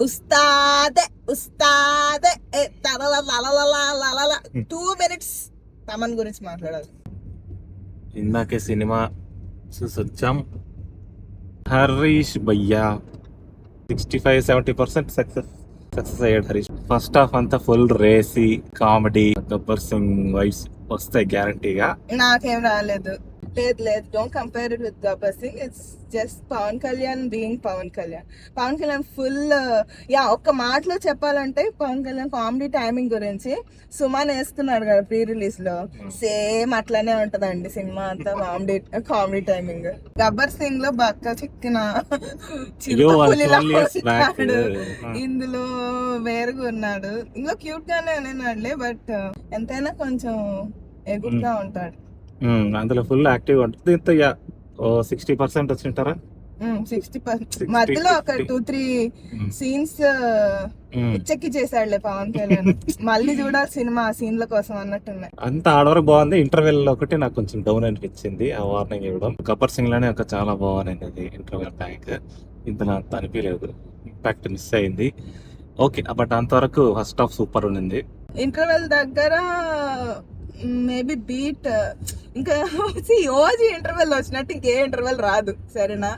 ఉస్తాదే ఉస్తాదే 2 minutes Thaman గురించి మాట్లాడాలి. ఇందాకే సినిమా చూసొచ్చాం. హరీష్ భయ్యా 65-70% సక్సెస్ అయ్యాడు హరీష్. ఫస్ట్ హాఫ్ అంతా full racy comedy, Gabbar Singh vibes వస్తాయి గ్యారంటీగా. నాకేం రాలేదు. లేదు don't compare it with Gabbar Singh. It's just Pawan Kalyan being Pawan Kalyan full ఒక్క మాటలో చెప్పాలంటే పవన్ కళ్యాణ్ కామెడీ టైమింగ్ గురించి సుమాన్ వేస్తున్నాడు కదా ప్రీ రిలీజ్ లో, సేమ్ అట్లానే ఉంటదండి సినిమా అంతా కామెడీ టైమింగ్. గబ్బర్ సింగ్ లో బక్క చిక్కిన ఇందులో వేరుగా ఉన్నాడు. ఇందులో క్యూట్ గానే ఉన్నాడులే, బట్ ఎంతైనా కొంచెం ఎగురుగా ఉంటాడు. అందులో ఫుల్ యాక్టివ్ ఉంటుంది. ఇంత 60% వచ్చింటారా, 60%. మధ్యలో ఒక 2-3 సీన్స్ పిచ్చెక్కి చేశాడులే పవన్ కళ్యాణ్. మళ్ళీ చూడాలి సినిమా సీన్ల కోసం అన్నట్టున్నాయి. అంత ఆడవరకు బాగుంది. ఇంటర్వెల్ ఒకటి నాకు కొంచెం డౌన్ అనిపించింది, ఆ వార్నింగ్ ఇవ్వడం. గబ్బర్ సింగ్ లోనే ఒక చాలా బాగుంది ఇంటర్వెల్ ట్యాంక్. ఇందులో అంత అనిపించలేదు, ఇంపాక్ట్ మిస్ అయింది. ఓకే, బట్ అంతవరకు ఫస్ట్ హాఫ్ సూపర్ ఉంది. ఇంటర్వెల్ దగ్గర మేబీ బీట్ ఇంకా ఓజీ ఇంటర్వెల్ వచ్చినట్టు ఇంకే ఇంటర్వెల్ రాదు, సరేనా?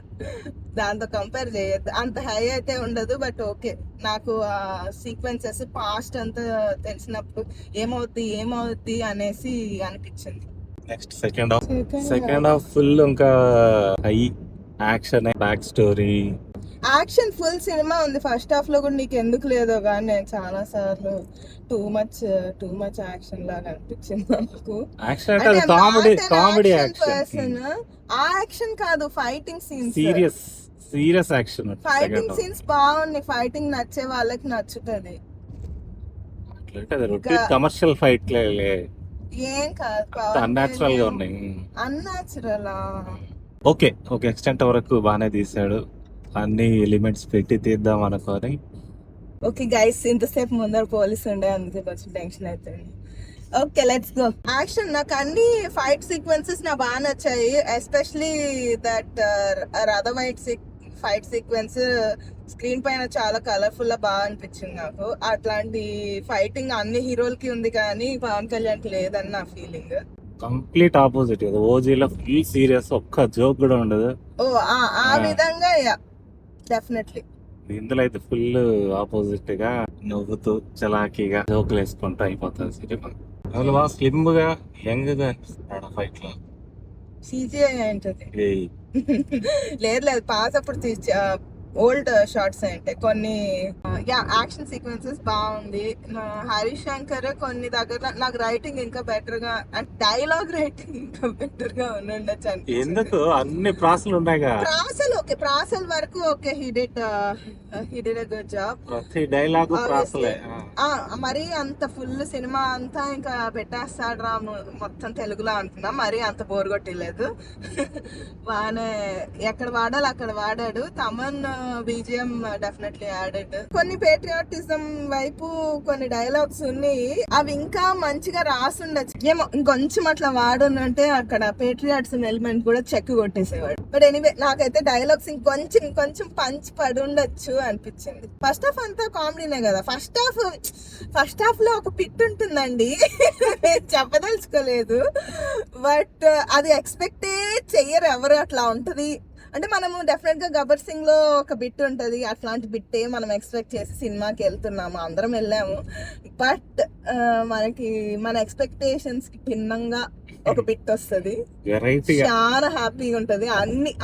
దాంతో కంపేర్ చేయొద్దు. అంత హై అయితే ఉండదు, బట్ ఓకే. నాకు ఆ సీక్వెన్సెస్ పాస్ట్ అంతా తెలిసినప్పుడు ఏమవుద్ది అనేసి అనిపించింది. నెక్స్ట్ సెకండ్ హాఫ్ ఫుల్ ఇంకా high action, back story, action full cinema ఉంది. ఫస్ట్ హాఫ్ లో కూడా నీకు ఎందుకు లేదో కానీ నేను చాలా సార్లు టూ మచ్ యాక్షన్ లాగా అనిపించింది నాకు. కామెడీ పర్సన్ ఆ యాక్షన్ కాదు, fighting scenes, serious action. Fighting scenes బాగున్నాయి. ఫైటింగ్ నచ్చే వాళ్ళకి నచ్చుతుంది. కమర్షియల్ ఫైట్ ఏం కాదు, అన్యాచురల్ గా ఉన్నాయి. అన్యాచురల్. ఓకే ఎక్స్టెంట్ వరకు బాగానే తీసాడు. అన్ని ఎలిమెంట్స్ పెట్టి తీద్దాం అనుకోని. ఓకే గైస్, ఇంతసేపు ముందర పోలీసు ఉండే, అందుకే కొంచెం టెన్షన్ అవుతుంది. Okay let's go. యాక్షన్ నాకు అన్ని ఫైట్ సీక్వెన్సెస్ నాకు బాగా నచ్చాయి. ఎస్పెషలీ దట్ రథవైట్ ఫైట్ సీక్వెన్స్ స్క్రీన్ పైన చాలా కలర్ఫుల్ గా బాగా అనిపించింది నాకు. అట్లాంటి ఫైటింగ్ అన్ని హీరోలకి ఉంది కానీ పవన్ కళ్యాణ్ కి లేదని నా ఫీలింగ్. Complete opposite. ఓజీలో ఫుల్ సీరియస్, ఒక్క జోక్ కూడా ఉండదు. ఆ విధంగా డెఫినెట్లీ. ఇందులో అయితే ఫుల్ ఆపోజిట్ గా నవ్వుతూ చలాకీగా జోకులు వేసుకుంటూ అయిపోతుంది సినిమా. అందులో బాగా స్లిమ్ గా యంగ్ గా అనిపిస్తున్నాడు ఫైట్ లో. CGI ఏంటది? లేదు పాస్ అప్పుడు ఓల్డ్ షార్ట్స్ అంటే కొన్ని యాక్షన్ సీక్వెన్సెస్ బాగుంది. హరీష్ శంకర్ కొన్ని దగ్గర నాకు రైటింగ్ ఇంకా బెటర్ గా, అంటే డైలాగ్ రైటింగ్ ఇంకా బెటర్ గా ఉండొచ్చు. ఎందుకు అన్ని ప్రాసలు ఉన్నాయి, ప్రాసల వరకు okay, he did a good job. ప్రతి డైలాగ్ ప్రాసలే. మరి అంత ఫుల్ సినిమా అంతా ఇంకా పెట్టేస్తాడు రా మొత్తం తెలుగులో అంటున్నా, మరి అంత బోర్ కొట్టలేదు. బాగానే ఎక్కడ వాడాలి అక్కడ వాడాడు. Thaman BGM definitely added. కొన్ని పేట్రియాటిజం వైపు కొన్ని డైలాగ్స్ ఉన్నాయి, అవి ఇంకా మంచిగా రాసుండొచ్చు. ఏమో ఇంకొంచెం అట్లా వాడునంటే అక్కడ పేట్రియాటిజం ఎలిమెంట్ కూడా చెక్ కొట్టేసేవాడు. బట్ ఎనీవే నాకైతే డైలాగ్స్ ఇంకొంచెం పంచ్ పడి ఉండొచ్చు అనిపించింది. ఫస్ట్ హాఫ్ అంతా కామెడీనే కదా. ఫస్ట్ హాఫ్ లో ఒక పిట్ ఉంటుందండి, చెప్పదలుచుకోలేదు, బట్ అది ఎక్స్పెక్టే చెయ్యరు ఎవరు. అట్లా ఉంటది అంటే మనము డెఫినెట్ గా గబ్బర్ సింగ్ లో ఒక బిట్ ఉంటది, అట్లాంటి బిట్టే మనం ఎక్స్పెక్ట్ చేసి సినిమాకి వెళ్తున్నాము, అందరం వెళ్ళాము. బట్ మనకి మన ఎక్స్పెక్టేషన్స్ కి భిన్నంగా ఒక బిట్ వస్తుంది, చాలా హ్యాపీగా ఉంటది.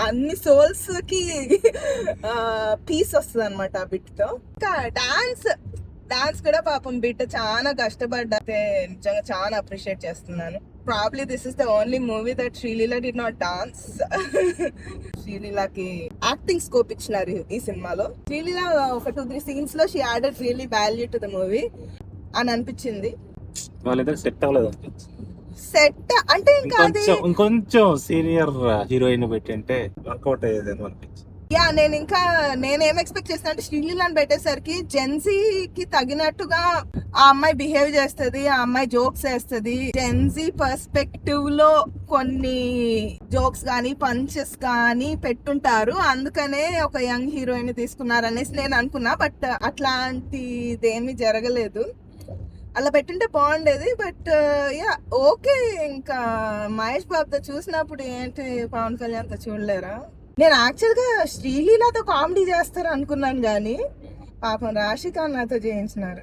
అన్ని సోల్స్ కి పీస్ వస్తుంది అనమాట ఆ బిట్ తో. ఇంకా డాన్స్ కూడా పాపం బిట్ చాలా కష్టపడ్డా, నిజంగా చాలా అప్రిషియేట్ చేస్తున్నాను. Probably this is the only movie that Srileela did not dance. శ్రీలీలకి యాక్టింగ్ స్కోప్ ఇచ్చినారు ఈ సినిమాలో. శ్రీలీల ఒక 2-3 సీన్స్ లో she added really value to the movie అని అనిపించింది. సెట్ అంటే ఇంకా ఇంకొంచెం సీనియర్ హీరోయిన్ పెట్టి అంటే వర్కౌట్ అయ్యేది అనిపించింది. యా నేనేం ఎక్స్పెక్ట్ చేస్తాను అంటే శ్రీలీలాని పెట్టేసరికి జెన్జీకి తగినట్టుగా ఆ అమ్మాయి బిహేవ్ చేస్తుంది, ఆ అమ్మాయి జోక్స్ వేస్తుంది. జెన్జీ పర్స్పెక్టివ్ లో కొన్ని జోక్స్ కానీ పంచెస్ కానీ పెట్టుంటారు, అందుకనే ఒక యంగ్ హీరోయిన్ తీసుకున్నారు అనేసి నేను అనుకున్నా. బట్ అట్లాంటిదేమీ జరగలేదు. అలా పెట్టింటే బాగుండేది. But yeah okay. ఇంకా మహేష్ బాబుతో చూసినప్పుడు ఏంటి పవన్ కళ్యాణ్తో చూడలేరా? నేను యాక్చువల్గా శ్రీలీలతో కామెడీ చేస్తారు అనుకున్నాను, కానీ పాపం రాశిక నాతో చేయించినారు.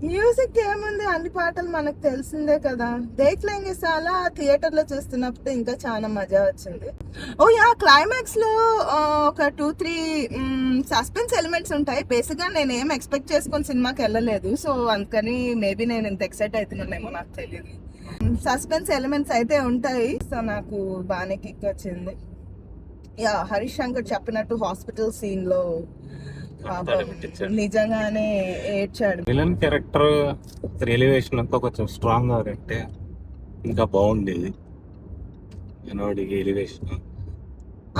మ్యూజిక్ ఏముంది, అన్ని పాటలు మనకు తెలిసిందే కదా. దేఖ్లేంగే సాలా థియేటర్ లో చూస్తున్నప్పుడు ఇంకా చాలా మజా వచ్చింది. ఓ యా, క్లైమాక్స్ లో ఒక 2-3 సస్పెన్స్ ఎలిమెంట్స్ ఉంటాయి. బేసిక్ గా నేను ఏం ఎక్స్పెక్ట్ చేసుకొని సినిమాకి వెళ్ళలేదు, సో అందుకని మేబీ నేను ఇంత ఎక్సైట్ అవుతున్నానేమో నాకు తెలియదు. సస్పెన్స్ ఎలిమెంట్స్ అయితే ఉంటాయి, సో నాకు బాగానే కిక్ వచ్చింది. యా, హరీష్ శంకర్ చెప్పినట్టు హాస్పిటల్ సీన్ లో నిజంగానే ఏడ్చాడు. విలన్ క్యారెక్టర్ ఎలివేషన్ అంతా కొంచెం స్ట్రాంగ్ గా అంటే ఇంకా బాగుండేది. ఎలివేషన్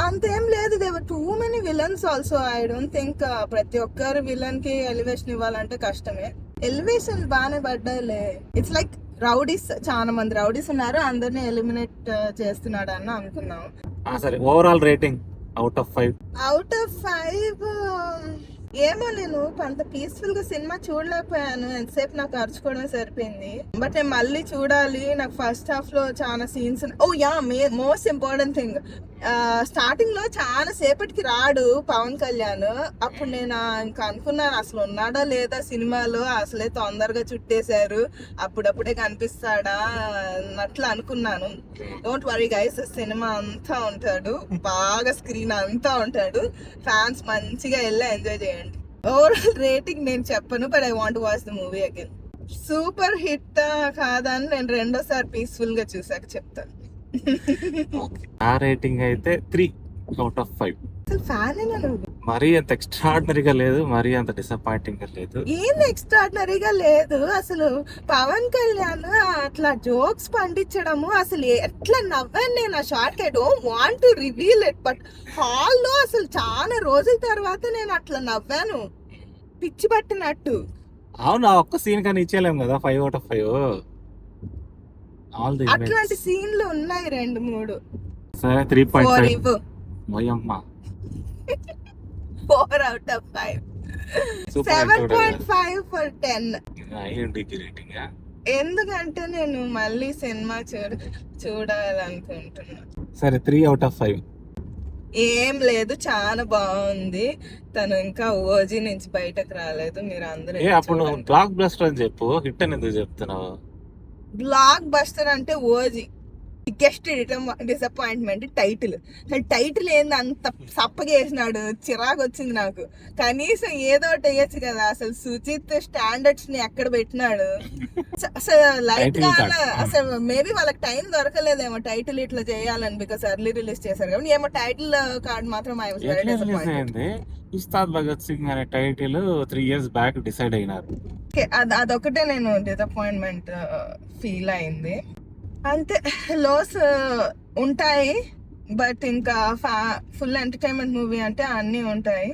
అంతేం లేదు. There are too many villains also. I don't think ప్రతి ఒక్కరు విలన్ కి ఎలివేషన్ ఇవ్వాలంటే కష్టమే. ఎలివేషన్ బాగానే పడ్డాయిలే. ఇట్స్ లైక్ రౌడీస్, చాలా మంది రౌడీస్ ఉన్నారు, అందరినీ ఎలిమినేట్ చేస్తున్నాడు అని అనుకున్నాం. సరే, ఓవరాల్ రేటింగ్ అవుట్ ఆఫ్ 5? ఏమో, నేను అంత పీస్ఫుల్ గా సినిమా చూడలేకపోయాను. ఎంతసేపు నాకు అరుచుకోవడం సరిపోయింది. బట్ నేను మళ్ళీ చూడాలి. నాకు ఫస్ట్ హాఫ్ లో చాలా scenes. Oh yeah, most important thing, starting లో చాలా సేపటికి రాడు పవన్ కళ్యాణ్. అప్పుడు నేను ఇంకా అనుకున్నాను అసలు ఉన్నాడా లేదా సినిమాలో, అసలే తొందరగా చుట్టేశారు, అప్పుడప్పుడే కనిపిస్తాడా అన్నట్లు అనుకున్నాను. డోంట్ వరీ గైస్, సినిమా అంతా ఉంటాడు, బాగా స్క్రీన్ అంతా ఉంటాడు. ఫ్యాన్స్ మంచిగా వెళ్ళి ఎంజాయ్ చేయండి. ఓవరాల్ రేటింగ్ నేను చెప్పను, but I want watch the movie again. Super hit కాదని నేను రెండోసారి పీస్ఫుల్ గా చూసాక చెప్తాను. ఆ రేటింగ్ అయితే 3 out of 5. అసలు ఫ్యాన్ అయినా నువ్వు? మరీ అంత ఎక్స్ట్రాడినరీగా లేదు, మరీ అంత డిసప్పాయింటింగ్ గా లేదు. ఏంది ఎక్స్ట్రాడినరీగా లేదు అసలు? పవన్ కళ్యాణ్ అట్లా జోక్స్ పండించడము, అసలు ఎట్లా నవ్వాను నేను ఆ short. I don't want to reveal it, but హాల్లో అసలు చాలా రోజుల తర్వాత నేను అట్లా నవ్వాను, పిచ్చి పట్టినట్టు. అవును, ఆ ఒక్క సీన్ కానీ ఇచ్చేలేము కదా 5 out of 5. అట్లాంటి సీన్లు ఉన్నాయి 2-3. సరే 3.5 ఇవ్వు. ఓయమ్మా, 4 out of 5. 7.5 for 10. ఎందుకంటే నేను మళ్ళీ సినిమా చూడాలనుకుంటున్నా. సరే 3 out of 5. ఏం లేదు, చాలా బాగుంది. తను ఇంకా ఓజీ నుంచి బయటకు రాలేదు. మీరు అందరూ అప్పుడు బ్లాక్ బస్టర్ అని చెప్పు, హిట్ అని ఎందుకు చెప్తున్నావు? బ్లాక్ బస్టర్ అంటే ఓజీ. బిగ్గెస్ట్ డిసప్పాయింట్మెంట్ టైటిల్ ఏంది అంత సప్పగా వేసినాడు, చిరాకు వచ్చింది నాకు. కనీసం ఏదో ఒకటి వేయచ్చు కదా. అసలు సుజిత్ స్టాండర్డ్స్ ని ఎక్కడ పెట్టినాడు అసలు? లైట్ గా అసలు మేబీ వాళ్ళకి టైం దొరకలేదేమో టైటిల్ ఇట్లా చేయాలని, బికాస్ ఎర్లీ రిలీజ్ చేశారు కాబట్టి. ఏమో టైటిల్ కార్డ్ మాత్రం ఉస్తాద్ భగత్ సింగ్ అనే టైటిల్ 3 years బ్యాక్ డిసైడ్ అయినారు. అదొకటే నేను డిసప్పాయింట్మెంట్ ఫీల్ అయింది. అంతే, లోస్ ఉంటాయి, బట్ ఇంకా ఫుల్ ఎంటర్టైన్మెంట్ మూవీ అంటే అన్నీ ఉంటాయి.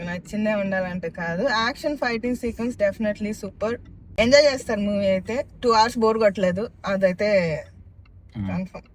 నచ్చిందే ఉండాలంటే కాదు. Action fighting sequence definitely super. Enjoy చేస్తారు మూవీ అయితే. 2 hours బోర్ కొట్టలేదు, అదైతే కన్ఫర్మ్.